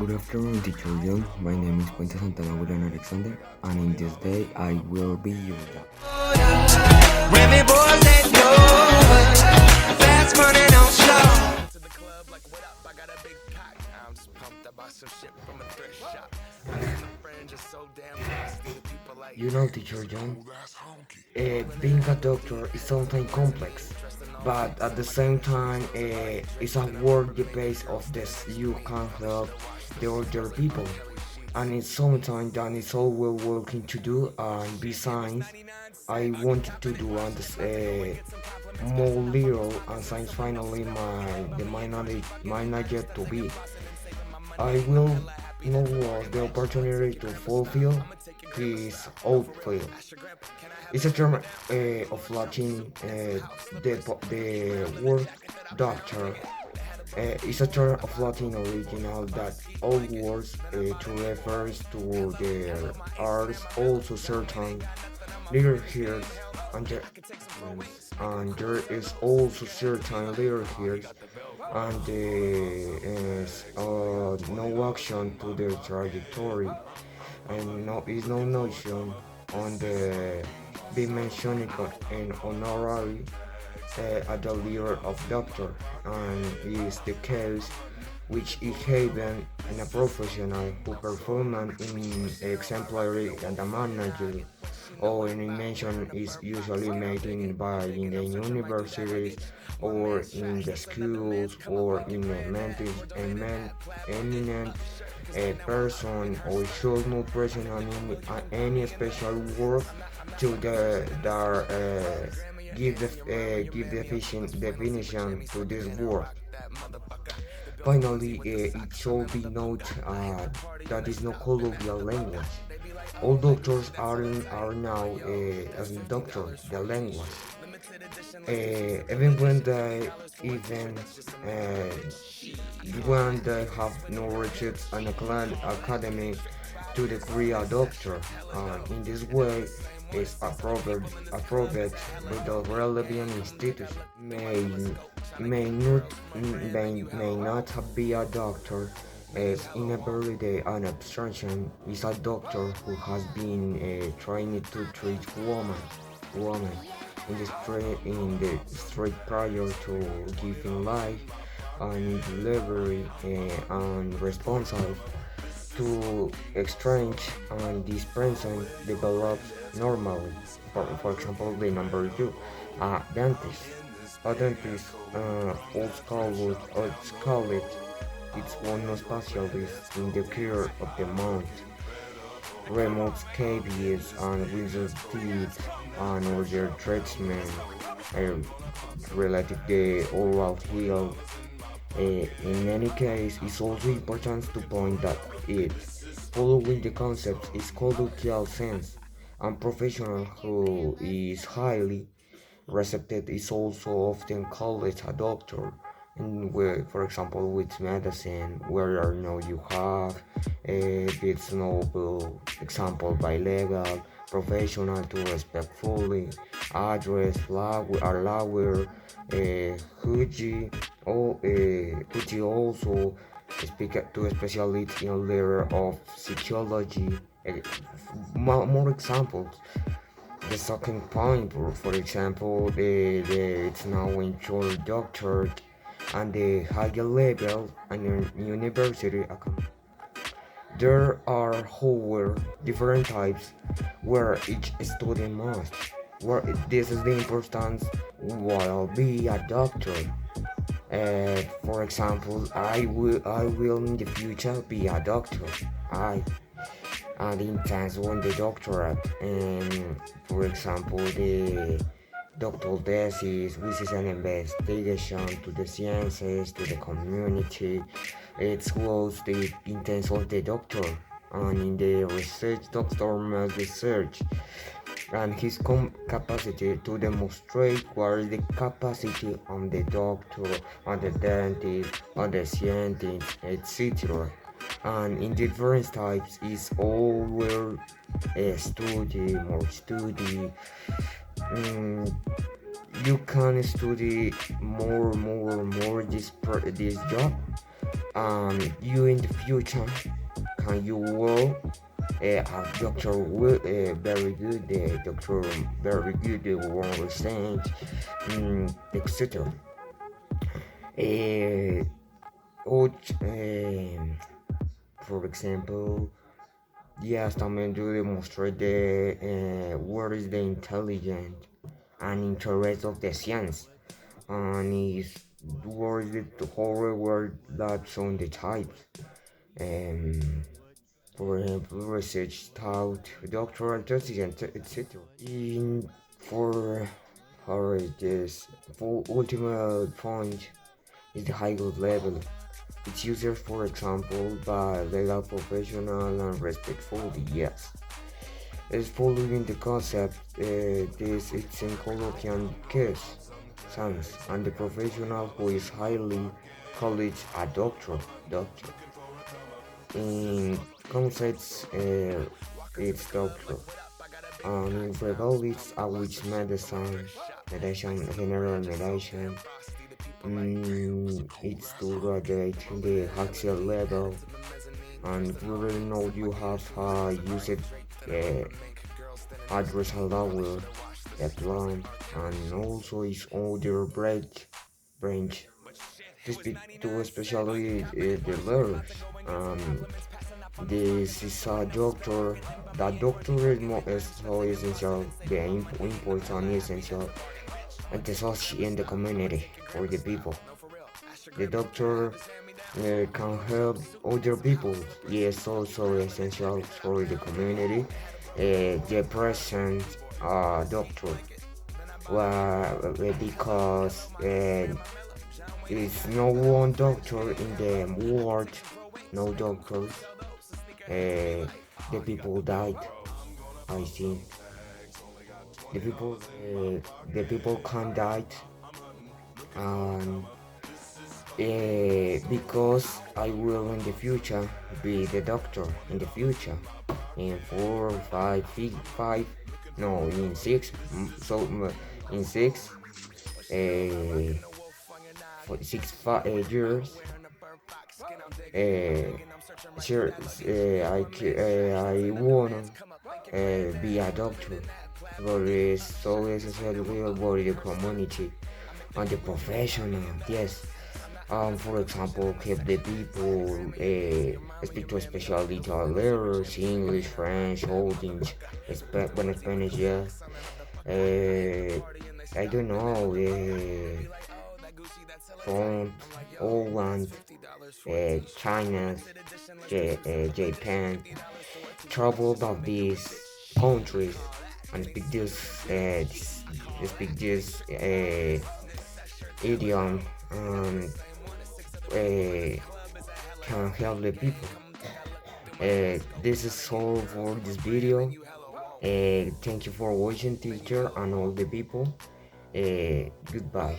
Good afternoon, teacher John. My name is Puentes Santana William Alexander, and in this day I will be your dad. Remy boys ain't no fast money don't show. To the club like what up? I got a big cock. I'm just pumped. I bought some shit from a thrift shop. And my friends are so damn nasty. The people like Teacher John, being a doctor is sometimes complex, but at the same time, it's a work the base of this you can help the other people, and it's sometimes that is all we're working to do. And besides, I wanted to do and more little, and since finally my manager to be. I will not lose the opportunity to fulfill his outfield. It's a term of Latin, the word doctor. It's a term of Latin original that all words to refers to there are also certain little here and there, and there is also certain little here and there is no action to the trajectory and no is no notion on the dimension and honorary at the leader of doctor, and is the case which is haven in a professional who perform in exemplary and a manager or an invention is usually made in the universities or in the schools or in eminent person or should not present on any special work to their give the definition to this word. Finally, it should be noted that is no colloquial language. All doctors are now as doctors, the language. Even when uh, they have no reached an academy to degree a doctor. In this way, is approved by the relevant institution. May not be a doctor, as in everyday an abstraction is a doctor who has been trained to treat woman in the street prior to giving life and delivery and responsible to exchange and this person develops normally. For example, the number two, a dentist. A dentist, call it, it's one specialist in the care of the mouth, removes cavities and wizard teeth and other treatment uh, related to oral health. In any case, it's also important to point that it, following the concept, is colloquial sense, and professional who is highly respected is also often called a doctor. And where, for example, with medicine, where now you have this noble example by legal professional to respectfully address lawyer, Huji, or Huji also speak to a specialist in layer of psychology. More examples. The second point, for example, it's now in your doctor and the higher level and university account. There are, however, different types where each student must. Where this is the importance while be a doctor. For example, I will in the future be a doctor. I and in times when the doctorate and for example the doctoral thesis, which is an investigation to the sciences, to the community. It shows the intent of the doctor, and in the research, doctor must research and his capacity to demonstrate what is the capacity of the doctor, of the dentist, of the scientist, etc. And in different types is over a study, more study. Mm, you can study more this job You in the future, can you work a doctor very good, the doctor very good, they will understand, etc. Uh, or, for example, yes, también you demonstrate what is the intelligence and interest of the science, and is what is the horror word that's on the types. Um, for example, research thought, doctoral thesis, etc. In for her this for ultimate point is the higher level. It's used, for example, by legal professional and respectfully, yes. It's following the concept, this it's in colloquial case, sense, and the professional who is highly college a doctor. In concepts, it's doctor. In regardless of which medicine, general medicine, it's to graduate the axial level, and we know you have used uh, address allower, a plan, and also its other branch to speak to especially the learners. Um, this is a doctor. That doctor is so essential, the important essential in the society and the community for the people. The doctor can help other people. Yes, also essential for the community. The present doctor, because it's no one doctor in the world, no doctors. The people died. I think the people can die, and because I will in the future be the doctor in the future in 4 5 no in 6 in 6 years uh, sure I wanna be a doctor, but it's so essential for the community and the professional, yes. For example, help the people speak to especially to learners, English, French, old English, Spanish, yeah. I don't know, font, Holland, China, Japan, travel about these countries and speak this idiom, and can help the people. This is all for this video. Thank you for watching, teacher, and all the people. Goodbye.